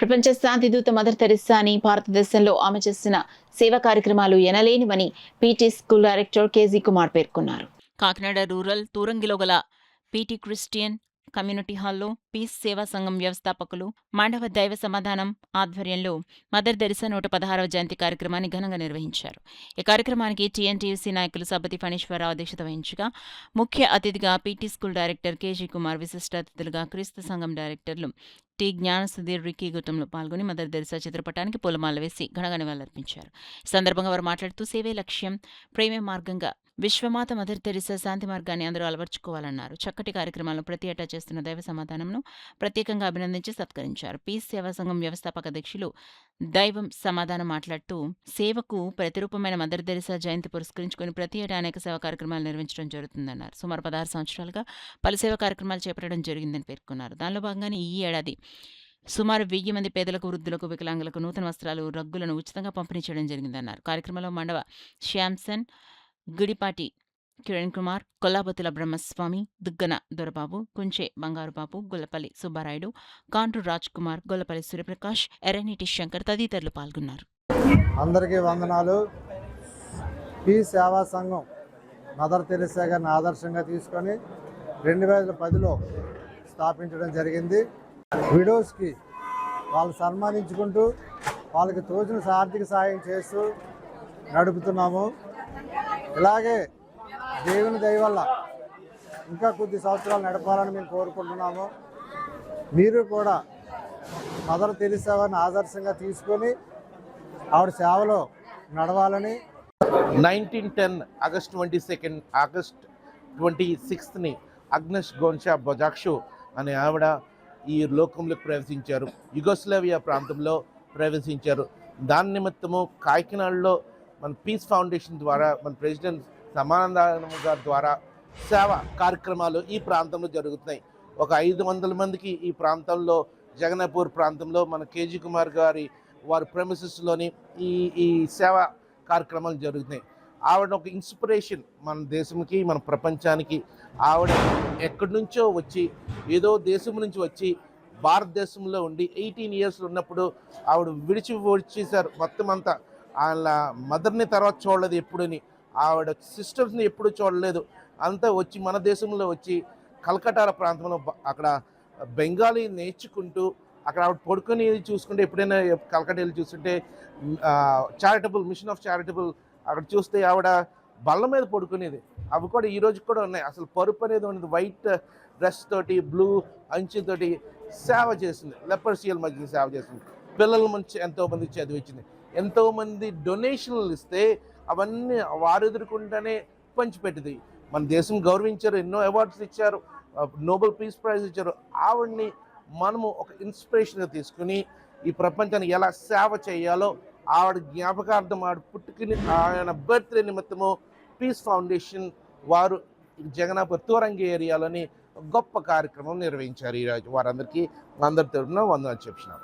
ప్రపంచ శాంతి దూత mother Teresa అని భారతదేశంలో ఆమె చేసిన సేవా కార్యక్రమాలు ఎనలేనివని PT school director K G Kumar పేర్కొన్నారు. కాకినాడ రూరల్ తూరంగిలో గల పీటీ క్రిస్టియన్ కమ్యూనిటీ హాల్లో పీస్ సేవా సంఘం వ్యవస్థాపకులు మాండవ దైవ సమాధానం ఆధ్వర్యంలో మదర్ తెరిసా 116వ జయంతి కార్యక్రమాన్ని ఘనంగా నిర్వహించారు. ఈ కార్యక్రమానికి టీఎన్టీయూసీ నాయకులు సబ్బతి ఫణీశ్వరరావు అధ్యక్షత వహించగా ముఖ్య అతిథిగా PT school director K G Kumar, విశిష్ట అతిథులుగా క్రీస్తు సంఘం డైరెక్టర్లు టి జ్ఞాన సుధీర్, రిక్కీ గుట్టంలో పాల్గొని మదర్ తెరిసా చిత్రపటానికి పూలమాల వేసి ఘనంగా నివాళులర్పించారు. ఈ సందర్భంగా వారు మాట్లాడుతూ సేవే లక్ష్యం, ప్రేమే మార్గంగా విశ్వమాత మదర్ తెరిసా శాంతి మార్గాన్ని అందరూ అలవర్చుకోవాలన్నారు. చక్కటి కార్యక్రమాలను ప్రతి ఏటా చేస్తున్న దైవ సమాధానంను ప్రత్యేకంగా అభినందించి సత్కరించారు. పీస్ సేవా సంఘం వ్యవస్థాపక అధ్యక్షులు దైవం సమాధానం మాట్లాడుతూ సేవకు ప్రతిరూపమైన మదర్ తెరిసా జయంతి పురస్కరించుకుని ప్రతి ఏటా అనేక సేవా కార్యక్రమాలు నిర్వహించడం జరుగుతుందన్నారు. సుమారు 16 సంవత్సరాలుగా పలు సేవా కార్యక్రమాలు చేపట్టడం జరిగిందని పేర్కొన్నారు. దానిలో భాగంగానే ఈ ఏడాది సుమారు 1000 మంది పేదలకు, వృద్ధులకు, వికలాంగులకు నూతన వస్త్రాలు, రగ్గులను ఉచితంగా పంపిణీ చేయడం జరిగిందన్నారు. కార్యక్రమంలో మండవ శ్యామ్సన్, గుడిపాటి కిరణ్ కుమార్, కొల్లాబొత్తుల బ్రహ్మస్వామి, దుగ్గన దొరబాబు, కుంచే బంగారుబాబు, గొల్లపల్లి సుబ్బారాయుడు, కాండ్రు రాజ్ కుమార్, గొల్లపల్లి సూర్యప్రకాష్, ఎర్రనీటి శంకర్ తదితరులు పాల్గొన్నారు. అందరికీ వందనాలు. పీ సేవా సంఘం మదర్ తెరిసా గారిని ఆదర్శంగా తీసుకొని 2010లో స్థాపించడం జరిగింది. విడోస్కి వాళ్ళు సన్మానించుకుంటూ వాళ్ళకి తోచిన ఆర్థిక సాయం చేస్తూ నడుపుతున్నాము. ఇలాగే దేవుని దయ వల్ల ఇంకా కొద్ది సంవత్సరాలు నడపాలని మేము కోరుకుంటున్నాము. మీరు కూడా మదర్ తెరిసా గారిని ఆదర్శంగా తీసుకొని ఆవిడ సేవలో నడవాలని 1910 ఆగస్ట్ 22 ఆగస్ట్ 26ని అగ్నెస్ గోన్షా బొజాక్షు అనే ఆవిడ ఈ లోకంలోకి ప్రవేశించారు. యుగోస్లావియా ప్రాంతంలో ప్రవేశించారు. దాని నిమిత్తము కాకినాడలో మన పీస్ ఫౌండేషన్ ద్వారా, మన ప్రెసిడెంట్ సమాధానం గారి ద్వారా సేవా కార్యక్రమాలు ఈ ప్రాంతంలో జరుగుతున్నాయి. ఒక 500 మందికి ఈ ప్రాంతంలో, జగన్నాపూర్ ప్రాంతంలో మన కేజీ కుమార్ గారి వారి ప్రెమిసెస్లోని ఈ సేవా కార్యక్రమాలు జరుగుతున్నాయి. ఆవిడ ఒక ఇన్స్పిరేషన్ మన దేశంకి, మన ప్రపంచానికి. ఆవిడ ఎక్కడి నుంచో వచ్చి, ఏదో దేశం నుంచి వచ్చి భారతదేశంలో ఉండి 18 ఇయర్స్ ఉన్నప్పుడు ఆవిడ వచ్చేసారు మొత్తం అంతా. వాళ్ళ మదర్ని తర్వాత చూడలేదు ఎప్పుడుని, ఆవిడ సిస్టర్స్ని ఎప్పుడు చూడలేదు. అంతా వచ్చి మన దేశంలో వచ్చి కలకటాల ప్రాంతంలో అక్కడ బెంగాలీ నేర్చుకుంటూ అక్కడ ఆవిడ పడుకొని చూసుకుంటే, ఎప్పుడైనా కలకటా వెళ్ళి చూస్తుంటే చారిటబుల్ మిషన్ ఆఫ్ చారిటబుల్ అక్కడ చూస్తే ఆవిడ బల్ల మీద పడుకునేది. అవి కూడా ఈ రోజు కూడా ఉన్నాయి. అసలు పరుపు అనేది ఉన్నది. వైట్ డ్రెస్ తోటి, బ్లూ అంచుతోటి సేవ చేసింది. లెపర్సియల్ మధ్య సేవ చేసింది. పిల్లల మంచి ఎంతోమంది చదివించింది. ఎంతోమంది డొనేషన్లు ఇస్తే అవన్నీ వారు ఎదుర్కొంటూనే పంచిపెట్టింది. మన దేశం గౌరవించారు, ఎన్నో అవార్డ్స్ ఇచ్చారు, నోబెల్ పీస్ ప్రైజ్ ఇచ్చారు. ఆవిడ్ని మనము ఒక ఇన్స్పిరేషన్గా తీసుకుని ఈ ప్రపంచానికి ఎలా సేవ చేయాలో ఆవిడ జ్ఞాపకార్థం, ఆవిడ పుట్టుకుని ఆయన బర్త్డే నిమిత్తము పీస్ ఫౌండేషన్ వారు జగన్నాపూర్ తూరంగి ఏరియాలోని గొప్ప కార్యక్రమం నిర్వహించారు. ఈరోజు వారందరికీ అందరి తరఫున వందనాలు చెప్తున్నాం.